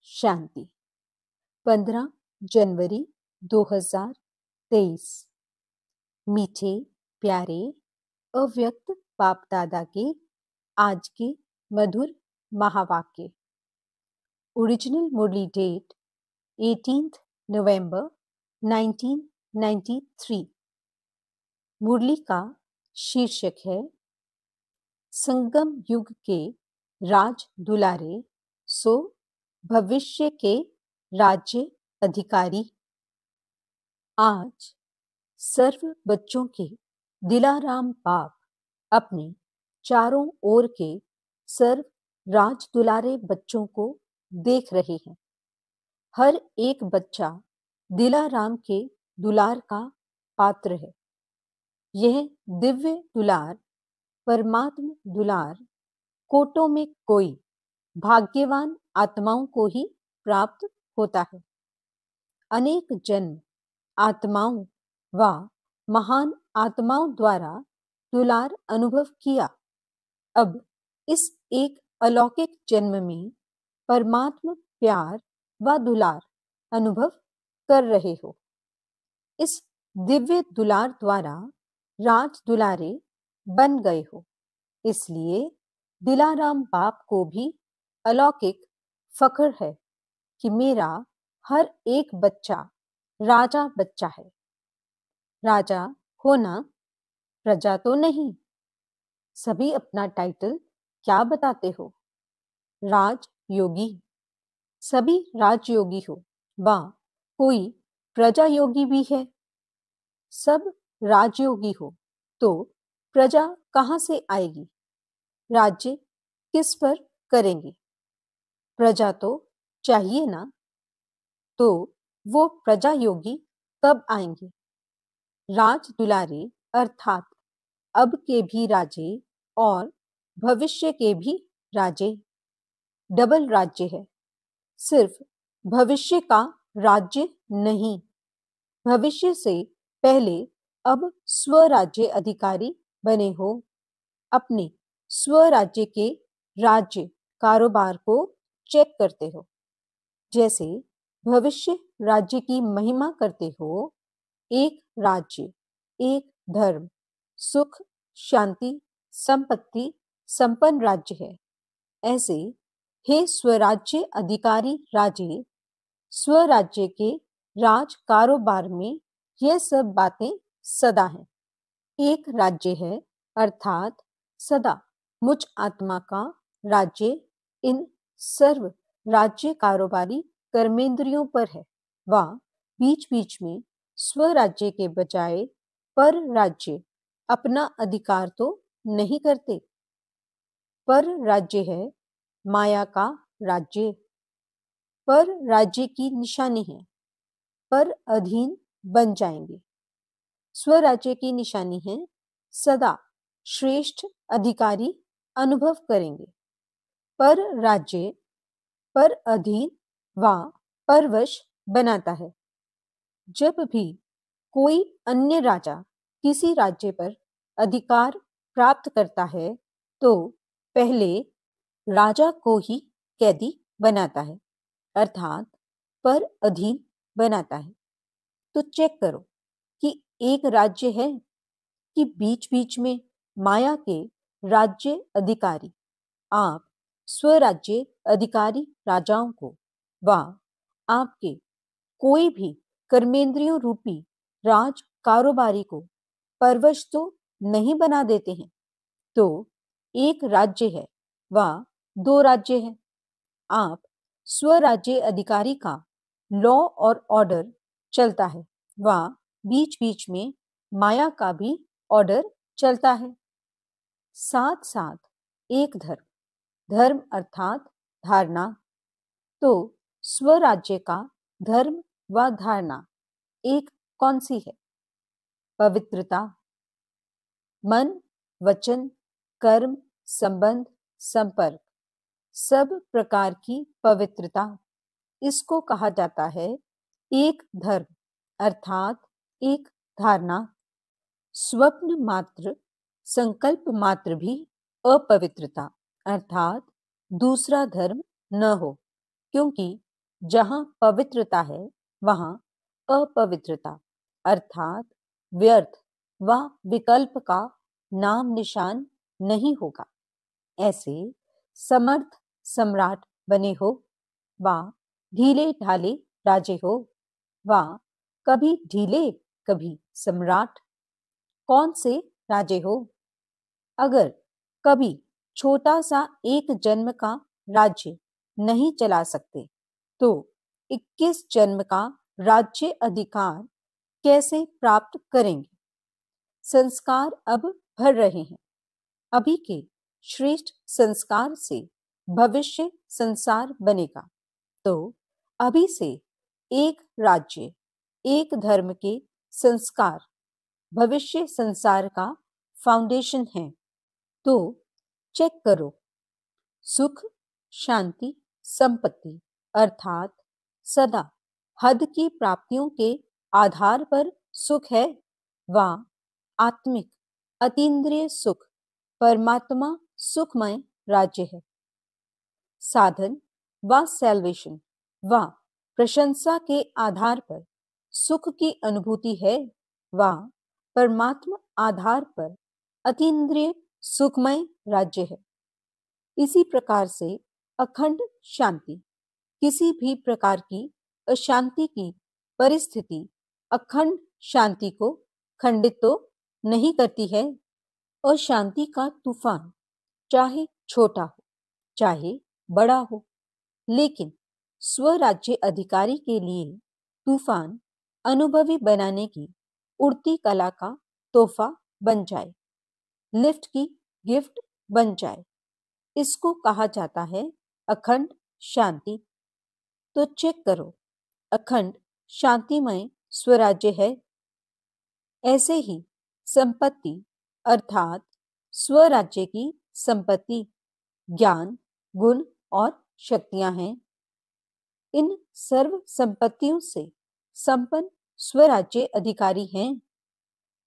शांति। 15 जनवरी 2023। मीठे प्यारे अव्यक्त बाप दादा के आज के मधुर महावाक्य। ओरिजिनल मुरली डेट 18 नवंबर 1993। मुरली का शीर्षक है संगम युग के राज दुलारे सो भविष्य के राज्य अधिकारी। आज सर्व बच्चों के दिलाराम बाप अपने चारों ओर के सर्व राज दुलारे बच्चों को देख रहे हैं। हर एक बच्चा दिलाराम के दुलार का पात्र है। यह दिव्य दुलार, परमात्म दुलार कोटों में कोई भाग्यवान आत्माओं को ही प्राप्त होता है। अनेक जन्म आत्माओं व महान आत्माओं द्वारा दुलार अनुभव किया। अब इस एक अलौकिक जन्म में परमात्म प्यार व दुलार अनुभव कर रहे हो। इस दिव्य दुलार द्वारा राज दुलारे बन गए हो। इसलिए दिलाराम बाप को भी अलौकिक फख्र है कि मेरा हर एक बच्चा राजा बच्चा है। राजा होना प्रजा तो नहीं। सभी अपना टाइटल क्या बताते हो? राज योगी। सभी राजयोगी हो व कोई प्रजा योगी भी है। सब राजयोगी हो तो प्रजा कहाँ से आएगी? राज्य किस पर करेंगे? प्रजा तो चाहिए ना। तो वो प्रजा योगी कब आएंगे? राज दुलारे अर्थात अब के भी राजे और भविष्य के भी राजे। डबल राज्य है। सिर्फ भविष्य का राज्य नहीं, भविष्य से पहले अब स्वराज्य अधिकारी बने हो। अपने स्वराज्य के राज्य कारोबार को चेक करते हो। जैसे भविष्य राज्य की महिमा करते हो। एक राज्य, एक धर्म, सुख, शांति, संपत्ति, संपन्न राज्य है। ऐसे हे स्वराज्य अधिकारी राजे, स्वराज्य के राज कारोबार में यह सब बातें सदा हैं। एक राज्य है अर्थात सदा मुझ आत्मा का राज्य इन सर्व राज्य कारोबारी कर्मेंद्रियों पर है। व बीच बीच में स्वराज्य के बजाय पर राज्य अपना अधिकार तो नहीं करते। पर राज्य है माया का राज्य। पर राज्य की निशानी है पर अधीन बन जाएंगे। स्वराज्य की निशानी है सदा श्रेष्ठ अधिकारी अनुभव करेंगे। पर राज्य पर अधीन व परवश बनाता है। जब भी कोई अन्य राजा किसी राज्य पर अधिकार प्राप्त करता है तो पहले राजा को ही कैदी बनाता है अर्थात पर अधीन बनाता है। तो चेक करो कि एक राज्य है कि बीच बीच में माया के राज्य अधिकारी आप स्वराज्य अधिकारी राजाओं को व आपके कोई भी कर्मेंद्रियों रूपी राज कारोबारी को परवश तो नहीं बना देते हैं। तो एक राज्य है व दो राज्य है। आप स्वराज्य अधिकारी का लॉ और ऑर्डर चलता है व बीच बीच में माया का भी ऑर्डर चलता है। साथ साथ एक धर्म, धर्म अर्थात धारणा। तो स्वराज्य का धर्म व धारणा एक कौन सी है? पवित्रता। मन, वचन, कर्म, संबंध, संपर्क, सब प्रकार की पवित्रता, इसको कहा जाता है एक धर्म अर्थात एक धारणा। स्वप्न मात्र, संकल्प मात्र भी अपवित्रता अर्थात दूसरा धर्म न हो, क्योंकि जहाँ पवित्रता है वहाँ अपवित्रता अर्थात व्यर्थ व विकल्प का नाम निशान नहीं होगा। ऐसे समर्थ सम्राट बने हो व ढीले ढाले राजे हो व कभी ढीले कभी सम्राट, कौन से राजे हो। अगर कभी छोटा सा एक जन्म का राज्य नहीं चला सकते तो 21 जन्म का राज्य अधिकार कैसे प्राप्त करेंगे। संस्कार अब भर रहे हैं। अभी के श्रेष्ठ संस्कार से भविष्य संसार बनेगा। तो अभी से एक राज्य एक धर्म के संस्कार भविष्य संसार का फाउंडेशन है। तो चेक करो, सुख शांति संपत्ति अर्थात सदा हद की प्राप्तियों के आधार पर सुख है व आत्मिक अतीन्द्रिय सुख परमात्मा सुखमय राज्य है। साधन व सैल्वेशन व प्रशंसा के आधार पर सुख की अनुभूति है व परमात्मा आधार पर अतीन्द्रिय सुखमय राज्य है। इसी प्रकार से अखंड शांति किसी भी प्रकार की अशांति की परिस्थिति अखंड शांति को खंडित तो नहीं करती है। अशांति का तूफान चाहे छोटा हो चाहे बड़ा हो, लेकिन स्वराज्य अधिकारी के लिए तूफान अनुभवी बनाने की उड़ती कला का तोहफा बन जाए, लिफ्ट की गिफ्ट बन जाए। इसको कहा जाता है अखंड शांति। तो चेक करो, अखंड शांतिमय स्वराज्य है। ऐसे ही संपत्ति अर्थात स्वराज्य की संपत्ति ज्ञान गुण और शक्तियां हैं। इन सर्व संपत्तियों से संपन्न स्वराज्य अधिकारी हैं।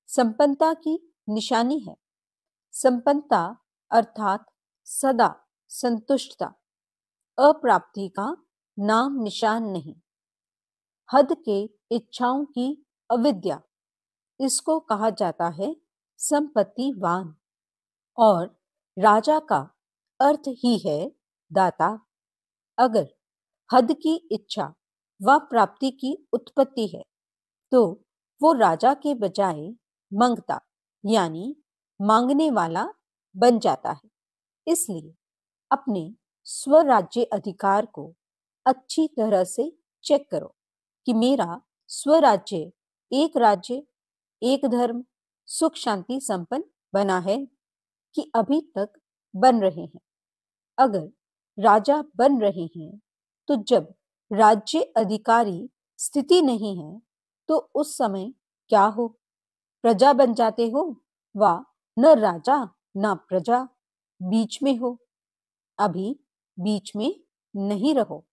संपन्नता की निशानी है। संपन्नता अर्थात सदा संतुष्टता, अप्राप्ति का नाम निशान नहीं। हद के इच्छाओं की अविद्या, इसको कहा जाता है संपत्तिवान। और राजा का अर्थ ही है दाता। अगर हद की इच्छा व प्राप्ति की उत्पत्ति है तो वो राजा के बजाय मंगता यानी मांगने वाला बन जाता है। इसलिए अपने स्वराज्य अधिकार को अच्छी तरह से चेक करो कि मेरा स्वराज्य एक धर्म सुख शांति संपन्न बना है कि अभी तक बन रहे हैं। अगर राजा बन रहे हैं तो जब राज्य अधिकारी स्थिति नहीं है तो उस समय क्या हो, प्रजा बन जाते हो व न राजा न प्रजा, बीच में हो। अभी बीच में नहीं रहो।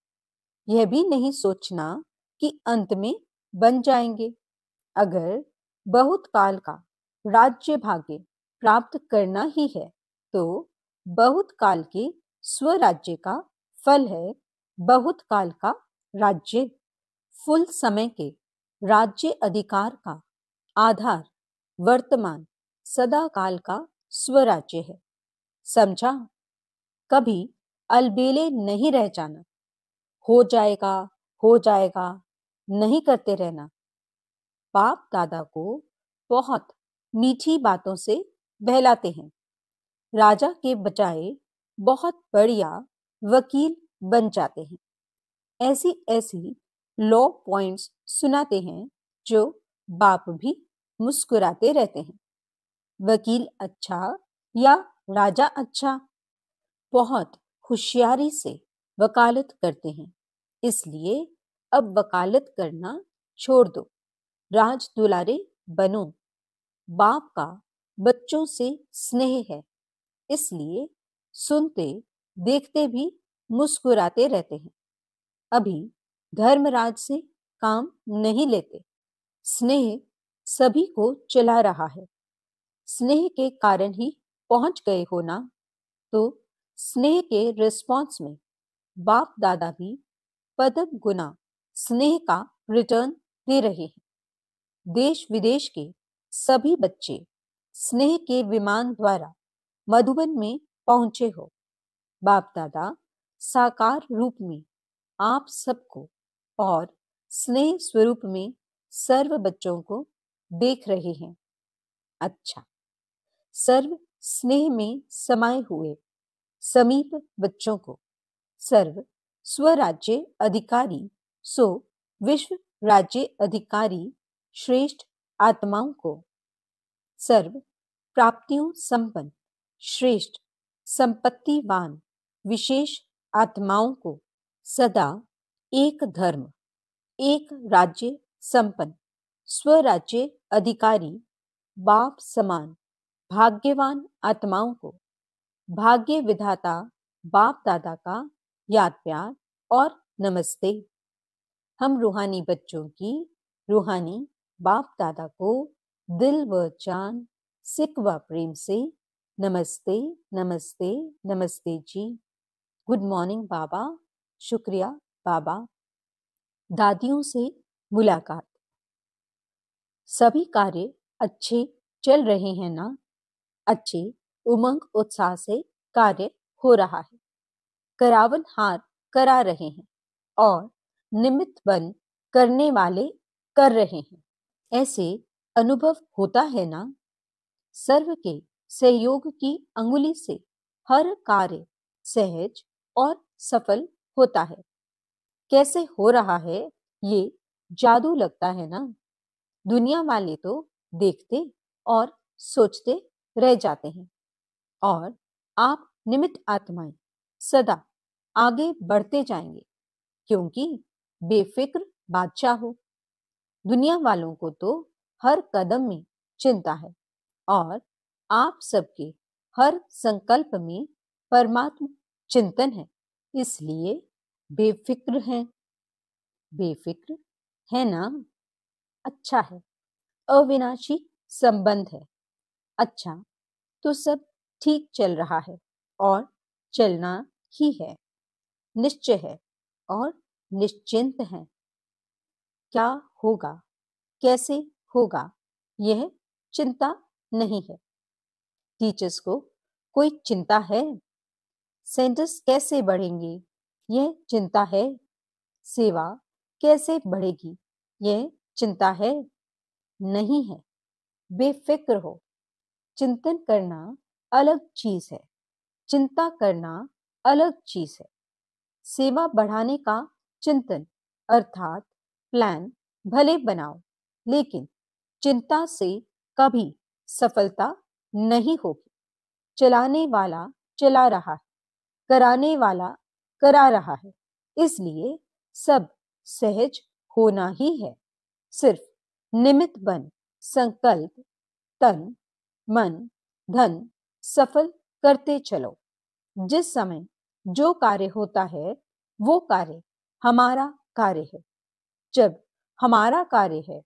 यह भी नहीं सोचना कि अंत में बन जाएंगे। अगर बहुत काल का राज्य भाग्य प्राप्त करना ही है तो बहुत काल के स्वराज्य का फल है बहुत काल का राज्य। फुल समय के राज्य अधिकार का आधार वर्तमान सदा काल का स्वराज्य है। समझा? कभी अलबेले नहीं रह जाना, हो जाएगा नहीं करते रहना। बाप दादा को बहुत मीठी बातों से बहलाते हैं। राजा के बजाय बहुत बढ़िया वकील बन जाते हैं। ऐसी ऐसी लॉ पॉइंट्स सुनाते हैं जो बाप भी मुस्कुराते रहते हैं। वकील अच्छा या राजा अच्छा, बहुत होशियारी से वकालत करते हैं। इसलिए अब वकालत करना छोड़ दो, राज दुलारे बनो। बाप का बच्चों से स्नेह है, इसलिए सुनते देखते भी मुस्कुराते रहते हैं। अभी धर्मराज से काम नहीं लेते। स्नेह सभी को चला रहा है। स्नेह के कारण ही पहुंच गए हो ना। तो स्नेह के रिस्पॉन्स में बाप दादा भी पदक गुना स्नेह का रिटर्न दे रहे हैं। देश विदेश के सभी बच्चे स्नेह के विमान द्वारा मधुबन में पहुंचे हो। बाप दादा साकार रूप में आप सबको और स्नेह स्वरूप में सर्व बच्चों को देख रहे हैं। अच्छा, सर्व स्नेह में समाये हुए समीप बच्चों को सर्व स्वराज्य अधिकारी सो विश्व राज्य अधिकारी श्रेष्ठ आत्माओं को सर्व प्राप्तियों संपन्न श्रेष्ठ संपत्तिवान विशेष आत्माओं को सदा एक धर्म एक राज्य संपन्न स्वराज्य अधिकारी बाप समान भाग्यवान आत्माओं को भाग्य विधाता बाप दादा का याद प्यार और नमस्ते। हम रूहानी बच्चों की रूहानी बाप दादा को दिल व जान सिक व प्रेम से नमस्ते नमस्ते नमस्ते जी। गुड मॉर्निंग बाबा, शुक्रिया बाबा। दादियों से मुलाकात। सभी कार्य अच्छे चल रहे हैं ना? अच्छे उमंग उत्साह से कार्य हो रहा है। करावन हार करा रहे हैं और निमित्त बन करने वाले कर रहे हैं। ऐसे अनुभव होता है ना? सर्व के सहयोग की अंगुली से हर कार्य सहज और सफल होता है। कैसे हो रहा है ये जादू लगता है ना? दुनिया वाले तो देखते और सोचते रह जाते हैं और आप निमित्त आत्माएं सदा आगे बढ़ते जाएंगे, क्योंकि बेफिक्र बादशाह हो। दुनिया वालों को तो हर कदम में चिंता है और आप सबके हर संकल्प में परमात्मा चिंतन है, इसलिए बेफिक्र हैं। बेफिक्र है ना? अच्छा है। अविनाशी संबंध है। अच्छा, तो सब ठीक चल रहा है और चलना ही है। निश्चय है और निश्चिंत है। क्या होगा, कैसे होगा, यह चिंता नहीं है। टीचर्स को कोई चिंता है? सेंटर्स कैसे बढ़ेंगे, यह चिंता है। सेवा कैसे बढ़ेगी, यह चिंता है? नहीं है। बेफिक्र हो। चिंतन करना अलग चीज है, चिंता करना अलग चीज है। सेवा बढ़ाने का चिंतन अर्थात प्लान भले बनाओ, लेकिन चिंता से कभी सफलता नहीं होगी। चलाने वाला चला रहा है, कराने वाला करा रहा है, इसलिए सब सहज होना ही है। सिर्फ निमित्त बन संकल्प तन मन धन सफल करते चलो। जिस समय जो कार्य होता है वो कार्य हमारा कार्य है। जब हमारा कार्य है,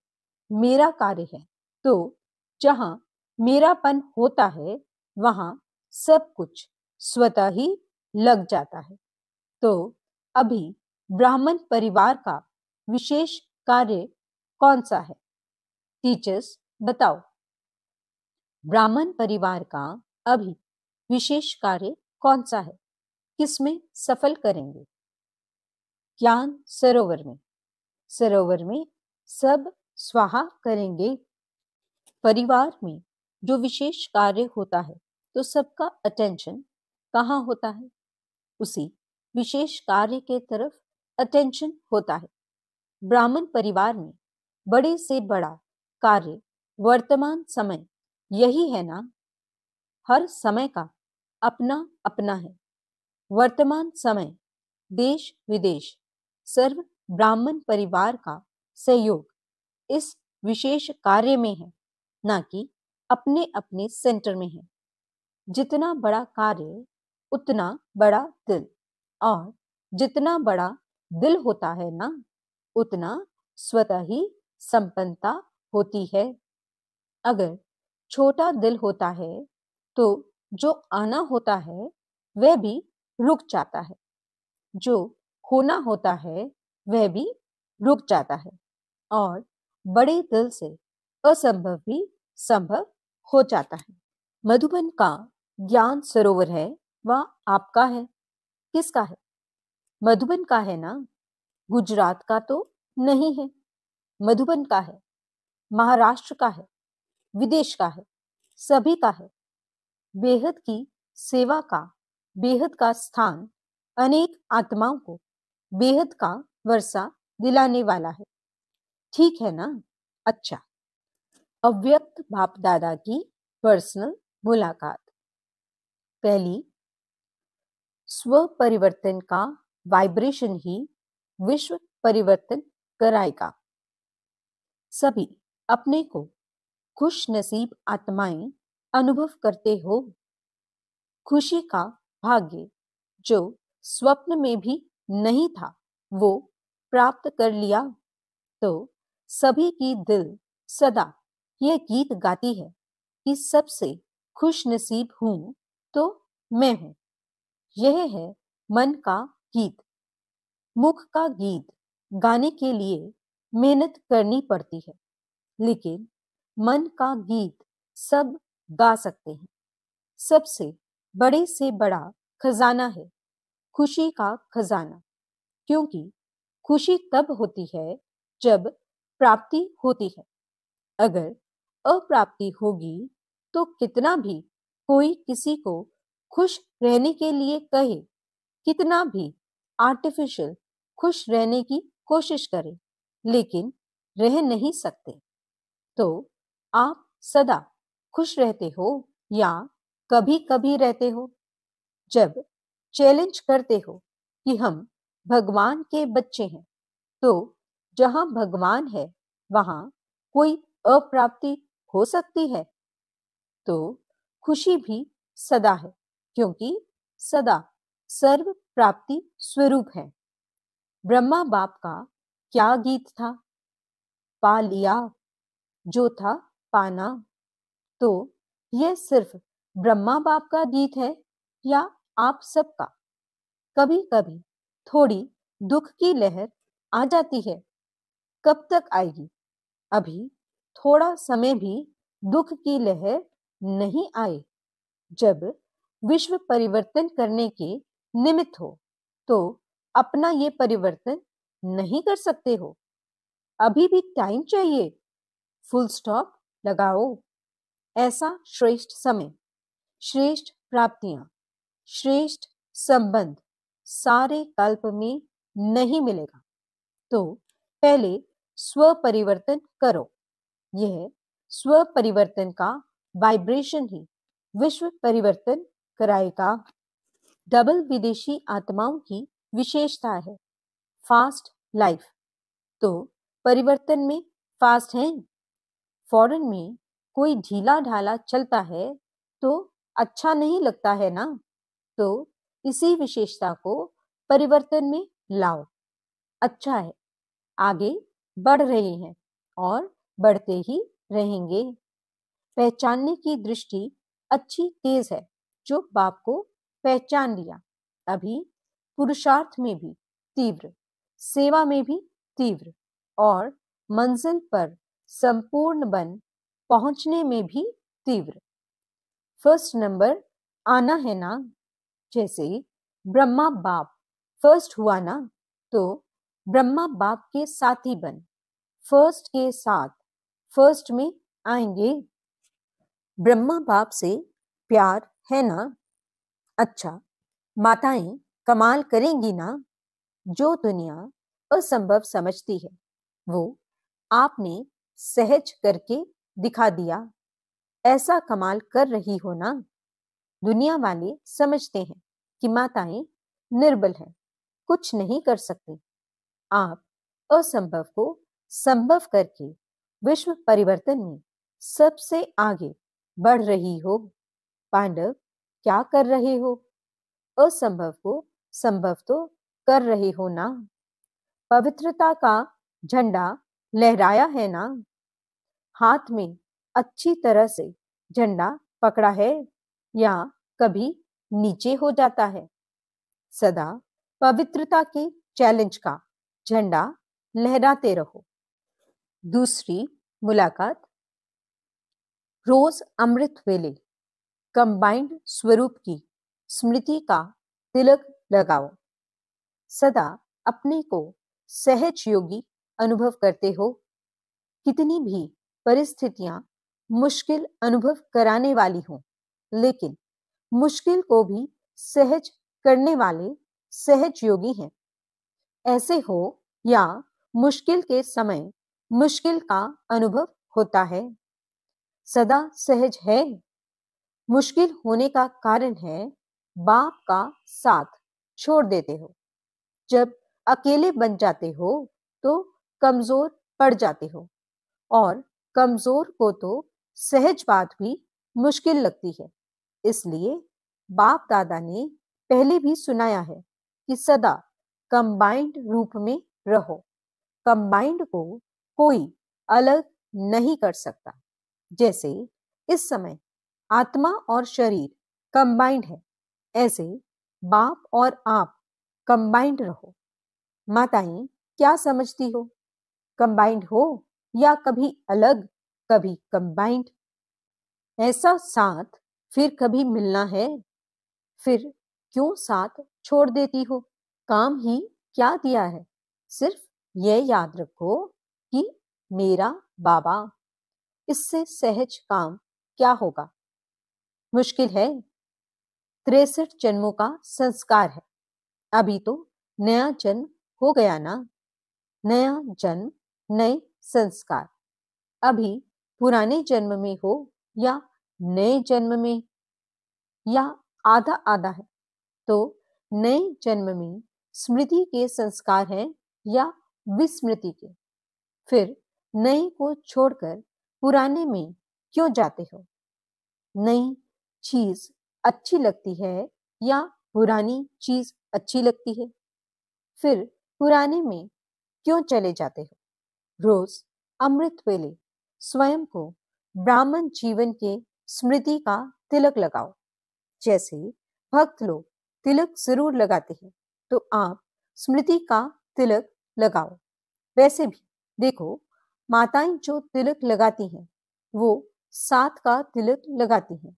मेरा कार्य है, तो जहां मेरापन होता है वहां सब कुछ स्वतः ही लग जाता है। तो अभी ब्राह्मण परिवार का विशेष कार्य कौन सा है? टीचर्स बताओ। ब्राह्मण परिवार का अभी विशेष कार्य कौन सा है? किसमें सफल करेंगे? ज्ञान सरोवर में। सरोवर में सब स्वाहा करेंगे। परिवार में जो विशेष कार्य होता है तो सबका अटेंशन कहाँ होता है? उसी विशेष कार्य के तरफ अटेंशन होता है। ब्राह्मण परिवार में बड़े से बड़ा कार्य वर्तमान समय यही है ना? हर समय का अपना अपना है। वर्तमान समय देश विदेश सर्व ब्राह्मण परिवार का सहयोग इस विशेष कार्य में है, ना कि अपने अपने सेंटर में है। जितना बड़ा कार्य उतना बड़ा दिल, और जितना बड़ा दिल होता है ना, उतना स्वतः ही संपन्नता होती है। अगर छोटा दिल होता है तो जो आना होता है वह भी रुक जाता है। जो होना होता है वह भी रुक जाता है और बड़े दिल से असंभव भी संभव हो जाता है। मधुबन का ज्ञान सरोवर है, वह आपका है, किसका है? मधुबन का है ना, गुजरात का तो नहीं है। मधुबन का है, महाराष्ट्र का है, विदेश का है, सभी का है। बेहद की सेवा का बेहद का स्थान अनेक आत्माओं को बेहद का वर्षा दिलाने वाला है। ठीक है ना? अच्छा, अव्यक्त बाप दादा की पर्सनल मुलाकात। पहली, स्व परिवर्तन का वाइब्रेशन ही विश्व परिवर्तन कराएगा। सभी अपने को खुश नसीब आत्माएं अनुभव करते हो। खुशी का भाग्य जो स्वप्न में भी नहीं था वो प्राप्त कर लिया। तो सभी की दिल सदा यह गीत गाती है कि सबसे खुश नसीब हूं तो मैं हूं। यह है मन का गीत। मुख का गीत गाने के लिए मेहनत करनी पड़ती है, लेकिन मन का गीत सब गा सकते हैं। सबसे बड़े से बड़ा खजाना है खुशी का खजाना, क्योंकि खुशी तब होती है जब प्राप्ति होती है। अगर अप्राप्ति होगी तो कितना भी कोई किसी को खुश रहने के लिए कहे, कितना भी आर्टिफिशियल खुश रहने की कोशिश करे, लेकिन रह नहीं सकते। तो आप सदा खुश रहते हो या कभी कभी रहते हो? जब चैलेंज करते हो कि हम भगवान के बच्चे हैं, तो जहां भगवान है वहां कोई अप्राप्ति हो सकती है? तो खुशी भी सदा है, क्योंकि सदा सर्व प्राप्ति स्वरूप है। ब्रह्मा बाप का क्या गीत था? पा लिया जो था पाना। तो यह सिर्फ ब्रह्मा बाप का गीत है या आप सबका? कभी कभी थोड़ी दुख की लहर आ जाती है। कब तक आएगी? अभी थोड़ा समय भी दुख की लहर नहीं आए। जब विश्व परिवर्तन करने के निमित्त हो तो अपना ये परिवर्तन नहीं कर सकते हो? अभी भी टाइम चाहिए। फुल स्टॉप लगाओ। ऐसा श्रेष्ठ समय, श्रेष्ठ प्राप्तियां, श्रेष्ठ संबंध सारे कल्प में नहीं मिलेगा। तो पहले स्व परिवर्तन करो। यह स्व परिवर्तन का वाइब्रेशन ही विश्व परिवर्तन कराएगा। डबल विदेशी आत्माओं की विशेषता है फास्ट लाइफ। तो परिवर्तन में फास्ट है। फॉरेन में कोई ढीला ढाला चलता है तो अच्छा नहीं लगता है ना? तो इसी विशेषता को परिवर्तन में लाओ। अच्छा है, आगे बढ़ रहे हैं और बढ़ते ही रहेंगे। पहचानने की दृष्टि अच्छी तेज है जो बाप को पहचान लिया। अभी पुरुषार्थ में भी तीव्र, सेवा में भी तीव्र और मंजिल पर संपूर्ण बन पहुंचने में भी तीव्र। फर्स्ट नंबर आना है ना? जैसे ब्रह्मा बाप फर्स्ट हुआ ना, तो ब्रह्मा बाप के साथी बन फर्स्ट के साथ फर्स्ट में आएंगे। ब्रह्मा बाप से प्यार है ना? अच्छा, माताएं कमाल करेंगी ना? जो दुनिया असंभव समझती है वो आपने सहज करके दिखा दिया। ऐसा कमाल कर रही हो ना? दुनिया वाले समझते हैं कि माताएं निर्बल हैं, कुछ नहीं कर सकती। आप असंभव को संभव करके विश्व परिवर्तन में सबसे आगे बढ़ रही हो। पांडव क्या कर रहे हो? असंभव को संभव तो कर रहे हो ना? पवित्रता का झंडा लहराया है ना? हाथ में अच्छी तरह से झंडा पकड़ा है या कभी नीचे हो जाता है? सदा पवित्रता के चैलेंज का झंडा लहराते रहो। दूसरी मुलाकात। रोज अमृत वेले कंबाइंड स्वरूप की स्मृति का तिलक लगाओ। सदा अपने को सहज योगी अनुभव करते हो। कितनी भी परिस्थितियां मुश्किल अनुभव कराने वाली हों, लेकिन मुश्किल को भी सहज करने वाले सहज योगी हैं। ऐसे हो या मुश्किल के समय मुश्किल का अनुभव होता है, सदा सहज है। मुश्किल होने का कारण है बाप का साथ छोड़ देते हो। जब अकेले बन जाते हो तो कमजोर पड़ जाते हो, और कमजोर को तो सहज बात भी मुश्किल लगती है। इसलिए बाप दादा ने पहले भी सुनाया है कि सदा कंबाइंड रूप में रहो। कंबाइंड को कोई अलग नहीं कर सकता। जैसे इस समय आत्मा और शरीर कंबाइंड है, ऐसे बाप और आप कंबाइंड रहो। माताएं क्या समझती हो? कंबाइंड हो या कभी अलग, कभी कंबाइंड? ऐसा साथ फिर कभी मिलना है? फिर क्यों साथ छोड़ देती हो? काम ही क्या दिया है? सिर्फ यह याद रखो कि मेरा बाबा। इससे सहज काम क्या होगा? मुश्किल है। 63 जन्मों का संस्कार है। अभी तो नया जन्म हो गया ना। नया जन्म, नए संस्कार। अभी पुराने जन्म में हो या नए जन्म में, या आधा आधा है, तो नए जन्म में स्मृति के संस्कार हैं या विस्मृति के? फिर नए को छोड़कर पुराने में क्यों जाते हो? नई चीज अच्छी लगती है या पुरानी चीज अच्छी लगती है? फिर पुराने में क्यों चले जाते हो? रोज अमृत वेले स्वयं को ब्राह्मण जीवन के स्मृति का तिलक लगाओ। जैसे भक्त लोग तिलक जरूर लगाते हैं, तो आप स्मृति का तिलक लगाओ। वैसे भी देखो, माताएं जो तिलक लगाती हैं वो साथ का तिलक लगाती हैं।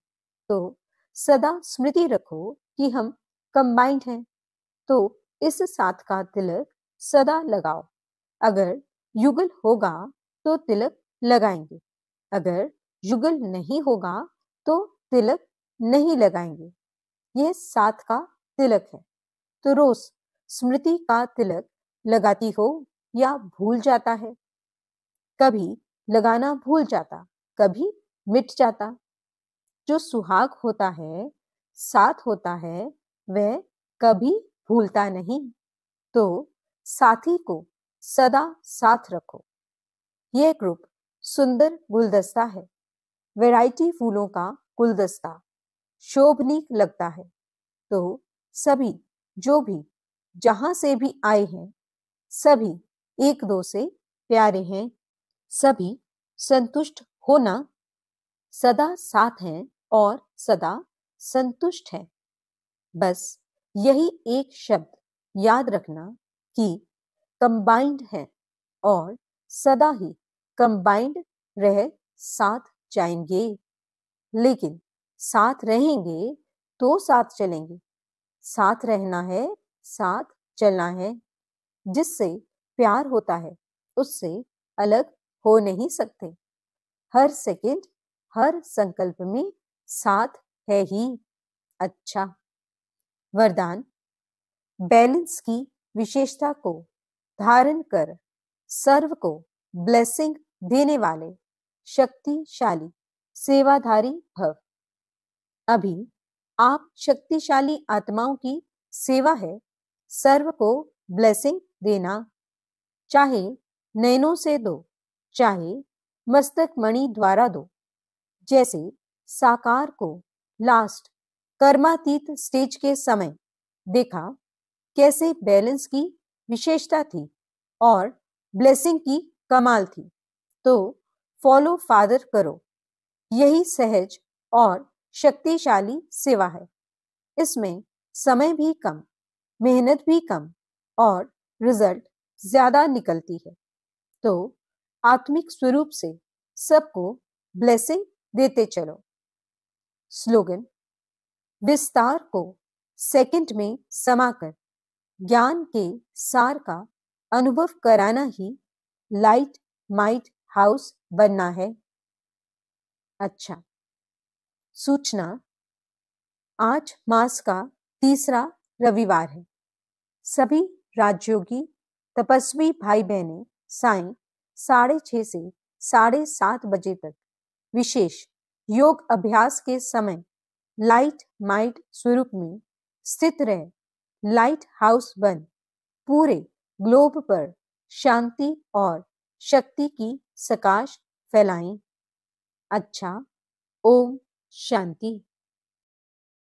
तो सदा स्मृति रखो कि हम कंबाइंड हैं, तो इस साथ का तिलक सदा लगाओ। अगर युगल होगा तो तिलक लगाएंगे, अगर युगल नहीं होगा तो तिलक नहीं लगाएंगे। यह साथ का तिलक है। तो रोज स्मृति का तिलक लगाती हो या भूल जाता है? कभी लगाना भूल जाता, कभी मिट जाता। जो सुहाग होता है, साथ होता है, वह कभी भूलता नहीं। तो साथी को सदा साथ रखो। यह ग्रुप सुंदर गुलदस्ता है, वैरायटी फूलों का गुलदस्ता, शोभनीक लगता है। तो सभी जो भी जहां से भी आए हैं, सभी एक दो से प्यारे हैं। सभी संतुष्ट होना, सदा साथ हैं और सदा संतुष्ट हैं। बस यही एक शब्द याद रखना कि कंबाइंड है और सदा ही कंबाइंड रह साथ जाएंगे। लेकिन साथ रहेंगे तो साथ चलेंगे। साथ रहना है, साथ चलना है। जिससे प्यार होता है उससे अलग हो नहीं सकते। हर सेकंड, हर संकल्प में साथ है ही। अच्छा, वरदान। बैलेंस की विशेषता को धारण कर सर्व को ब्लेसिंग देने वाले शक्तिशाली सेवाधारी भव। अभी आप शक्तिशाली आत्माओं की सेवा है सर्व को ब्लेसिंग देना। चाहे नैनों से दो, चाहे मस्तक मणि द्वारा दो। जैसे साकार को लास्ट कर्मातीत स्टेज के समय देखा कैसे बैलेंस की विशेषता थी और ब्लेसिंग की कमाल थी। तो फॉलो फादर करो। यही सहज और शक्तिशाली सेवा है। इसमें समय भी कम, मेहनत भी कम और रिजल्ट ज्यादा निकलती है। तो आत्मिक स्वरूप से सबको ब्लेसिंग देते चलो। स्लोगन: विस्तार को सेकंड में समाकर ज्ञान के सार का अनुभव कराना ही लाइट माइट हाउस बनना है। अच्छा, सूचना: आज मास का तीसरा रविवार है। सभी राजयोगी तपस्वी भाई बहनें साय 6:30 से 7:30 बजे तक विशेष योग अभ्यास के समय लाइट माइट स्वरूप में स्थित रह लाइट हाउस बन पूरे ग्लोब पर शांति और शक्ति की सकाश फैलाएं। अच्छा, ओम शांति।